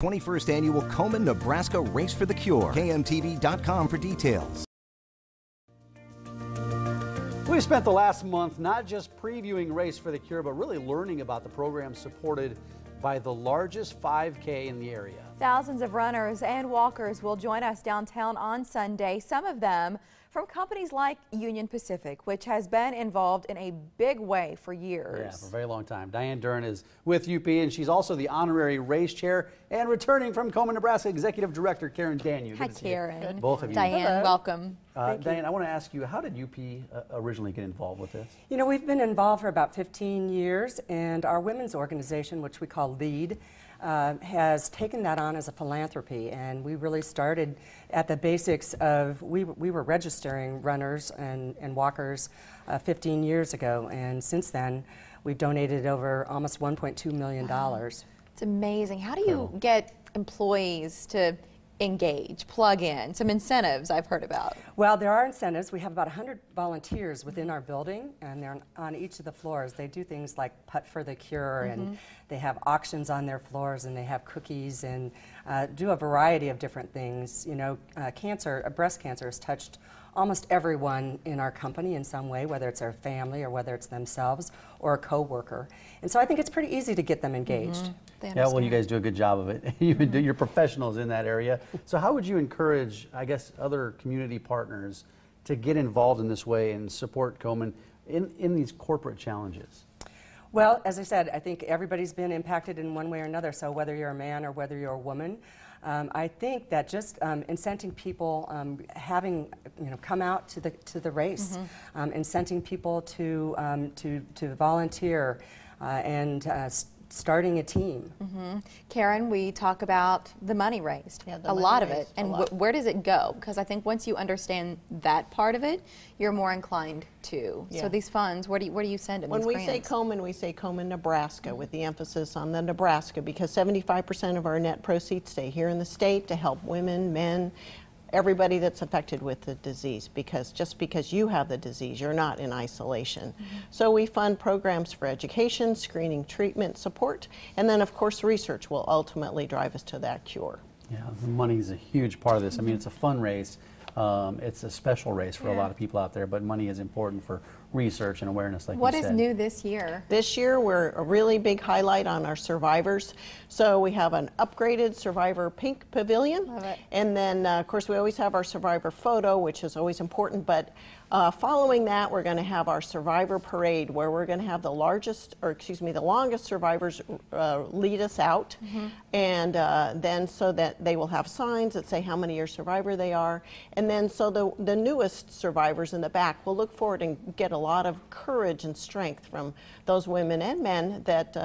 21st Annual Komen Nebraska Race for the Cure. KMTV.com for details. We've spent the last month not just previewing Race for the Cure, but really learning about the program supported by the largest 5K in the area. Thousands of runners and walkers will join us downtown on Sunday, some of them from companies like Union Pacific, which has been involved in a big way for years. Yeah, for a very long time. Diane Dern is with UP, and she's also the honorary race chair, and returning from Komen, Nebraska, Executive Director Karen Daniel. Hi, Karen. Both of you. Diane, hello. welcome. Diane, I want to ask you, how did UP originally get involved with this? You know, we've been involved for about 15 years, and our women's organization, which we call LEAD, has taken that on as a philanthropy, and we really started at the basics of, we were registering runners and walkers 15 years ago, and since then we've donated over almost $1.2 million. Wow. It's amazing. How do you get employees to engage, plug in? Some incentives I've heard about. Well, there are incentives. We have about 100 volunteers within our building, and they're on each of the floors. They do things like Putt for the Cure, and they have auctions on their floors, and they have cookies, and do a variety of different things. You know, breast cancer has touched almost everyone in our company in some way, whether it's their family or whether it's themselves or a co-worker. And so I think it's pretty easy to get them engaged. Yeah, well, you guys do a good job of it. You're professionals in that area. So how would you encourage, I guess, other community partners to get involved in this way and support Komen in these corporate challenges? Well, as I said, I think everybody's been impacted in one way or another, so whether you're a man or whether you're a woman, I think that just incenting people, having come out to the race, incenting people to volunteer, and starting a team. Karen, we talk about the money raised, a lot of it, and where does it go? Because I think once you understand that part of it, you're more inclined to. So these funds, where do you send them? When we say Komen, Nebraska, with the emphasis on the Nebraska, because 75% of our net proceeds stay here in the state to help women, men, everybody that's affected with the disease, because just because you have the disease, you're not in isolation. So we fund programs for education, screening, treatment, support, and then of course research will ultimately drive us to that cure. Yeah, the money is a huge part of this. I mean, it's a fun race. It's a special race for a lot of people out there, but money is important for research and awareness, like you said. What is new this year? This year, we're a really big highlight on our survivors. So we have an upgraded Survivor Pink Pavilion. Love it. And then, of course, we always have our Survivor photo, which is always important. But following that, we're going to have our Survivor Parade, where we're going to have the longest survivors lead us out. And then so that they will have signs that say how many year survivor they are. And then so the newest survivors in the back will look forward and get a lot of courage and strength from those women and men that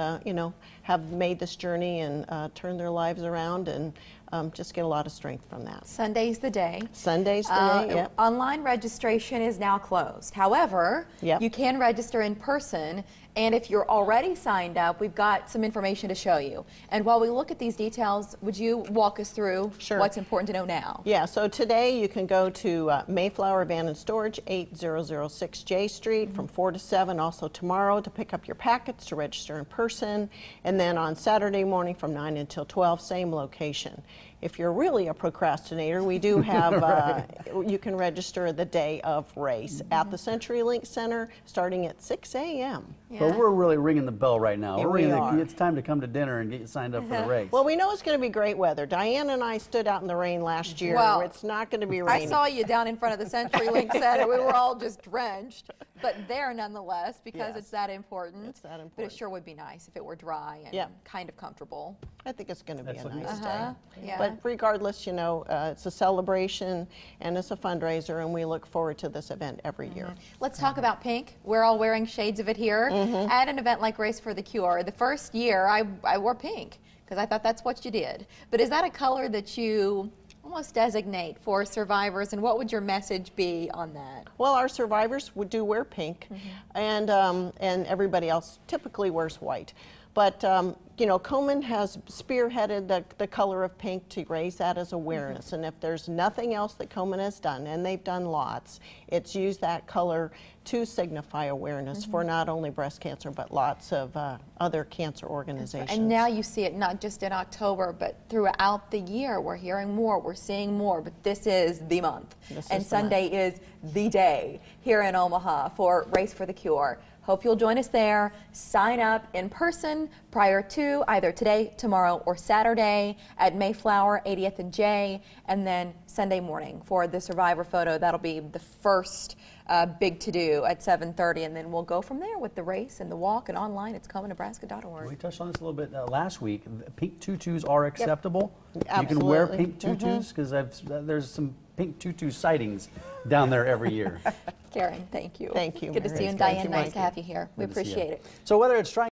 have made this journey and turned their lives around, and just get a lot of strength from that. Sunday's the day. Sunday's the day, yep. Online registration is now closed. However, you can register in person, and if you're already signed up, we've got some information to show you. And while we look at these details, would you walk us through what's important to know now? Yeah, so today you can go to Mayflower Van and Storage, 8006 J Street from 4 to 7. Also tomorrow to pick up your packets to register in person. And then on Saturday morning from 9 until 12, same location. If you're really a procrastinator, we do have, you can register the day of race at the CenturyLink Center starting at 6 a.m. But we're really ringing the bell right now. Yeah, it's time to come to dinner and get you signed up for the race. Well, we know it's going to be great weather. Diane and I stood out in the rain last year. Well, it's not going to be raining. I saw you down in front of the CenturyLink Center. We were all just drenched, but there nonetheless, because it's that important. It's that important. But it sure would be nice if it were dry and kind of comfortable. I think it's going to be a nice day. Yeah. But regardless, it's a celebration and it's a fundraiser, and we look forward to this event every year. Let's talk about pink. We're all wearing shades of it here at an event like Race for the Cure. The first year I wore pink because I thought that's what you did. But is that a color that you almost designate for survivors, and what would your message be on that? Well, our survivors do wear pink, and everybody else typically wears white. But you know, Komen has spearheaded the color of pink to raise that as awareness. And if there's nothing else that Komen has done, and they've done lots, it's used that color to signify awareness for not only breast cancer, but lots of other cancer organizations. And now you see it not just in October, but throughout the year. We're hearing more, we're seeing more, but this is the month. And Sunday is the day here in Omaha for Race for the Cure. Hope you'll join us there. Sign up in person prior to either today, tomorrow, or Saturday at Mayflower, 80th and J, and then Sunday morning for the survivor photo. That'll be the first big to-do at 7:30, and then we'll go from there with the race and the walk, and online it's KomenNebraska.org. We touched on this a little bit last week. Pink tutus are acceptable. Absolutely. You can wear pink tutus, because there's some pink tutu sightings down there every year. Karen, thank you. Thank you, Good to see Mary. you, and Thank Diane, you, nice Mike. to have you here. We Good to see you. appreciate it. So whether it's trying